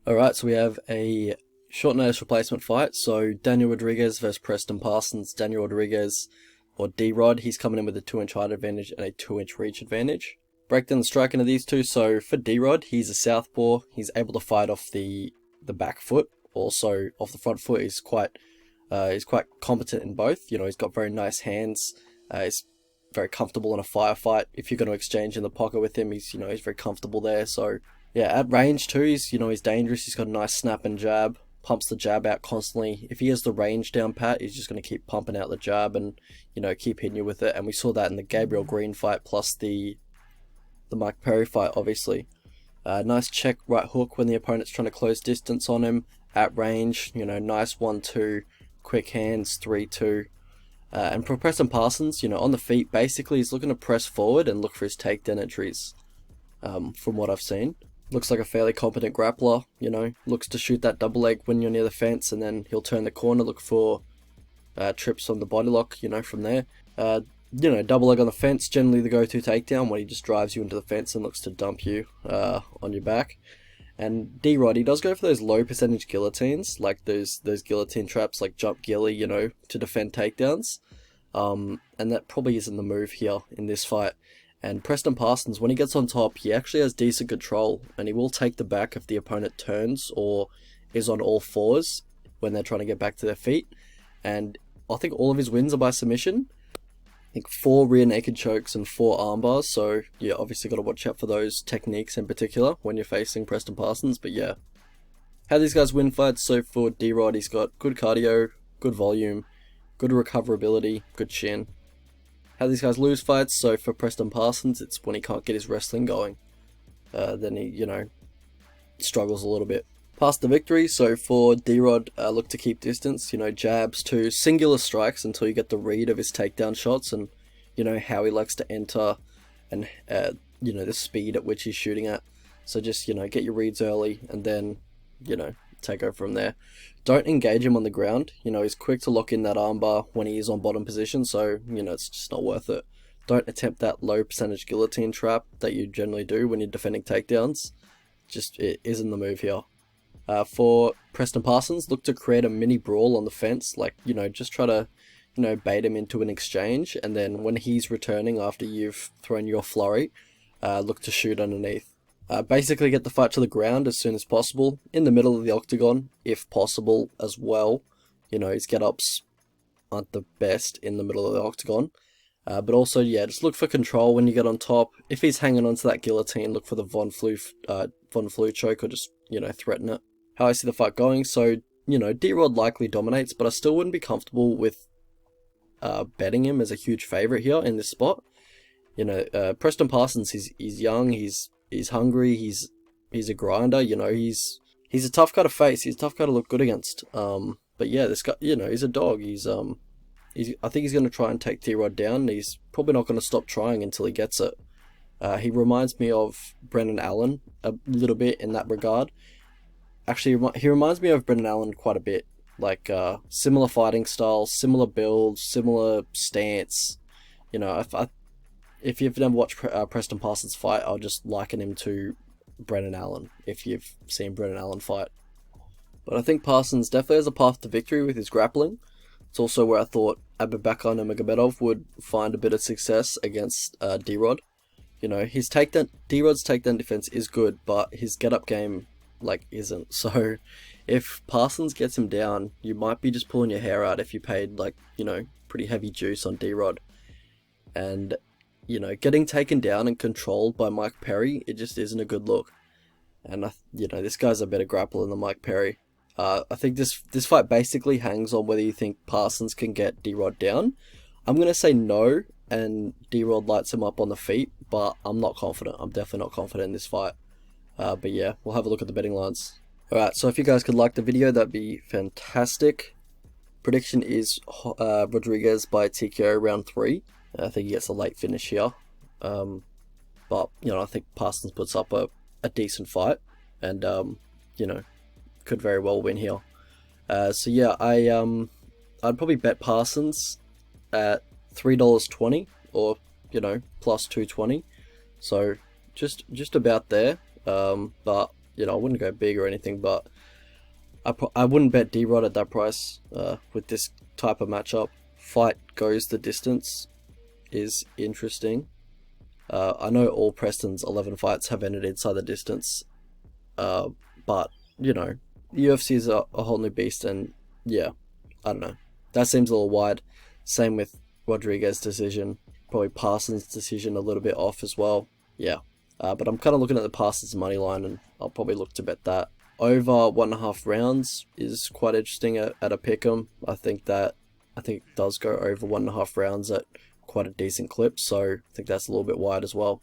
Alright, so we have a short notice replacement fight. So Daniel Rodriguez versus Preston Parsons. Daniel Rodriguez, or D-Rod, he's coming in with a 2-inch height advantage and a 2-inch reach advantage. Break down the striking of these two. So for D-Rod, he's a southpaw. He's able to fight off the back foot, also off the front foot. He's quite competent in both. You know, he's got very nice hands. He's very comfortable in a firefight. If you're going to exchange in the pocket with him, he's very comfortable there. So yeah, at range too, he's dangerous. He's got a nice snap and jab, pumps the jab out constantly. If he has the range down pat, he's just going to keep pumping out the jab and, keep hitting you with it. And we saw that in the Gabriel Green fight, plus the Mike Perry fight, obviously. Nice check right hook when the opponent's trying to close distance on him. At range, nice 1-2, quick hands, 3-2. And for Preston Parsons, on the feet, basically he's looking to press forward and look for his takedown entries, from what I've seen. Looks like a fairly competent grappler, looks to shoot that double leg when you're near the fence, and then he'll turn the corner, look for trips on the body lock, from there. Double leg on the fence, generally the go-to takedown when he just drives you into the fence and looks to dump you on your back. And D-Rod, he does go for those low percentage guillotines, like those guillotine traps, like jump gilly, to defend takedowns. And that probably isn't the move here in this fight. And Preston Parsons, when he gets on top, he actually has decent control, and he will take the back if the opponent turns or is on all fours when they're trying to get back to their feet. And I think all of his wins are by submission. I think 4 rear naked chokes and 4 arm bars, so yeah, obviously got to watch out for those techniques in particular when you're facing Preston Parsons. But yeah, how these guys win fights. So for D-Rod, he's got good cardio, good volume, good recoverability, good chin. How these guys lose fights. So for Preston Parsons, it's when he can't get his wrestling going. Then he, struggles a little bit. Past the victory. So for D-Rod, look to keep distance. Jabs to singular strikes until you get the read of his takedown shots and, how he likes to enter and, the speed at which he's shooting at. So just, get your reads early and then, take over from there. Don't engage him on the ground. He's quick to lock in that armbar when he is on bottom position, so, it's just not worth it. Don't attempt that low percentage guillotine trap that you generally do when you're defending takedowns. Just, it isn't the move here. For Preston Parsons, look to create a mini brawl on the fence, just try to, bait him into an exchange, and then when he's returning after you've thrown your flurry, look to shoot underneath. Basically get the fight to the ground as soon as possible, in the middle of the octagon, if possible as well. His get-ups aren't the best in the middle of the octagon. But also, yeah, just look for control when you get on top. If he's hanging onto that guillotine, look for the Von Flue choke, or just, threaten it. How I see the fight going, so, D-Rod likely dominates, but I still wouldn't be comfortable with betting him as a huge favourite here in this spot. Preston Parsons, he's young, he's hungry, he's a grinder, he's a tough guy to face, he's a tough guy to look good against. But yeah, this guy, he's a dog. I think he's going to try and take D-Rod down, and he's probably not going to stop trying until he gets it. He reminds me of Brendan Allen a little bit in that regard. Actually, he reminds me of Brendan Allen quite a bit. Like, similar fighting style, similar build, similar stance. If you've never watched Preston Parsons fight, I'll just liken him to Brendan Allen, if you've seen Brendan Allen fight. But I think Parsons definitely has a path to victory with his grappling. It's also where I thought Abubakar Nurmagomedov would find a bit of success against D-Rod. His D-Rod's takedown defense is good, but his get-up game, isn't. So if Parsons gets him down, you might be just pulling your hair out if you paid, pretty heavy juice on D-Rod. And getting taken down and controlled by Mike Perry, it just isn't a good look. And, this guy's a better grappler than Mike Perry. I think this fight basically hangs on whether you think Parsons can get D-Rod down. I'm going to say no, and D-Rod lights him up on the feet, but I'm not confident. I'm definitely not confident in this fight. But yeah, we'll have a look at the betting lines. Alright, so if you guys could like the video, that'd be fantastic. Prediction is Rodriguez by TKO round 3. I think he gets a late finish here. But, I think Parsons puts up a decent fight. And, could very well win here. So yeah, I'd probably bet Parsons at $3.20 or, plus 220. So, just about there. But I wouldn't go big or anything, but I wouldn't bet D-Rod at that price with this type of matchup. Fight goes the distance is interesting. I know all Preston's 11 fights have ended inside the distance, but, the UFC is a whole new beast, and yeah, I don't know. That seems a little wide. Same with Rodriguez's decision. Probably Parsons' decision a little bit off as well. Yeah. But I'm kind of looking at the Parsons money line, and I'll probably look to bet that. Over 1.5 rounds is quite interesting at a pick'em. I think it does go over 1.5 rounds at quite a decent clip, so I think that's a little bit wide as well.